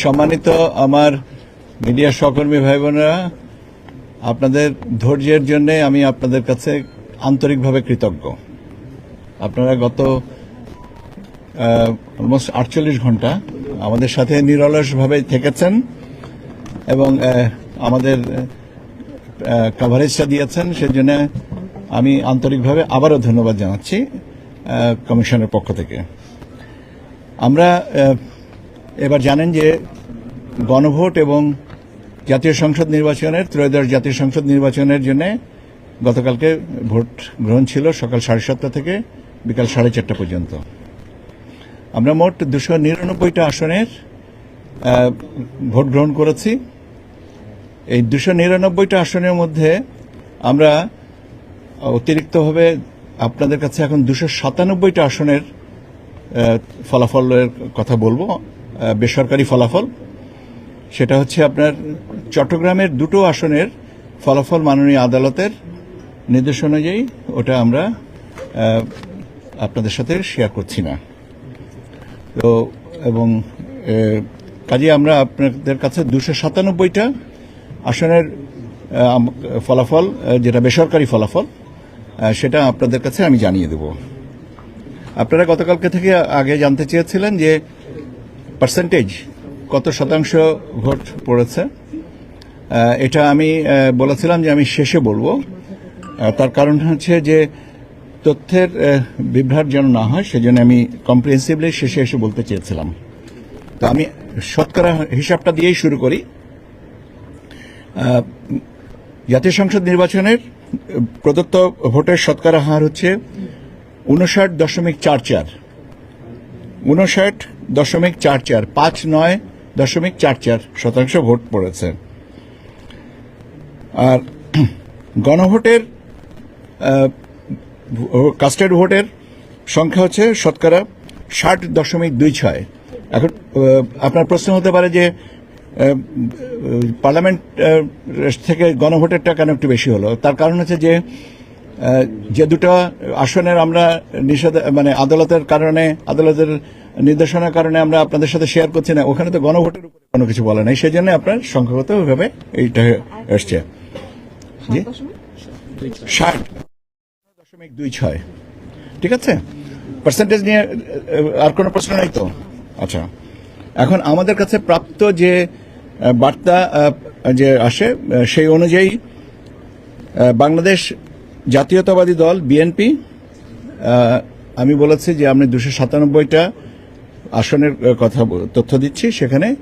সম্মানিত আমার মিডিয়া সহকর্মী ভাই বোনেরা, আপনাদের ধৈর্যের জন্য আমি আপনাদের কাছে আন্তরিকভাবে কৃতজ্ঞ। আপনারা গত অলমোস্ট 48 ঘন্টা আমাদের সাথে নিরলসভাবে থেকেছেন এবং আমাদের কভারেজটা দিয়েছেন, সেজন্য আমি আন্তরিকভাবে আবারও ধন্যবাদ জানাচ্ছি কমিশনের পক্ষ থেকে। আমরা এবার জানেন যে গণভোট এবং জাতীয় সংসদ নির্বাচনের ত্রয়োদশ জাতীয় সংসদ নির্বাচনের জন্য গতকালকে ভোট গ্রহণ ছিল সকাল 7:30 থেকে বিকাল 4:30 পর্যন্ত। আমরা মোট 299টা আসনের ভোট গ্রহণ করেছি। এই 299টা আসনের মধ্যে আমরা অতিরিক্তভাবে আপনাদের কাছে এখন 297টা আসনের ফলাফলের কথা বলবো, বেসরকারি ফলাফল। সেটা হচ্ছে আপনার চট্টগ্রামের দুটো আসনের ফলাফল মাননীয় আদালতের নির্দেশ অনুযায়ী, ওটা আমরা আপনাদের সাথে শেয়ার করছি না। তো এবং কাজে আমরা আপনাদের কাছে 297টা আসনের ফলাফল, যেটা বেসরকারি ফলাফল, সেটা আপনাদের কাছে আমি জানিয়ে দেব। আপনারা গতকালকে থেকে আগে জানতে চেয়েছিলেন যে পার্সেন্টেজ কত শতাংশ ভোট পড়েছে। এটা আমি বলেছিলাম যে আমি শেষে বলবো। তার কারণ হচ্ছে যে তথ্যের বিভ্রাট যেন না হয়, সেজন্য আমি কম্প্রিহেন্সিভলি শেষে এসে বলতে চেয়েছিলাম। তো আমি শতকরা হিসাবটা দিয়েই শুরু করি। জাতীয় সংসদ নির্বাচনের প্রদত্ত ভোটের শতকরা হার হচ্ছে 59.44, 59.44, 59.44% ভোট পড়েছে। আর গণভোটের কাস্টেড ভোটের সংখ্যা হচ্ছে শতকরা 60.26। এখন আপনার প্রশ্ন হতে পারে যে পার্লামেন্ট থেকে গণভোটেরটা কেন একটু বেশি হলো। তার কারণ হচ্ছে যে দুটো আসনের আমরা আদালতের নির্দেশনার কারণে আমরা আপনাদের সাথে শেয়ার করছি না, ওখানে তো গণভোটের উপরে কোনো কিছু বলে নাই, সেই জন্য আপনার সংখ্যাগতভাবে এইটা এসছে। 60.26, ঠিক আছে? পার্সেন্টেজ নিয়ে আর কোনো প্রশ্ন নাই তো? আচ্ছা, এখন আমাদের কাছে প্রাপ্ত যে বার্তা যে আসে সেই অনুযায়ী বাংলাদেশ জাতীয়তাবাদী দল বিএনপি, আমি বলেছি যে আমরা 297টা আসনের কথা তথ্য দিচ্ছি, সেখানে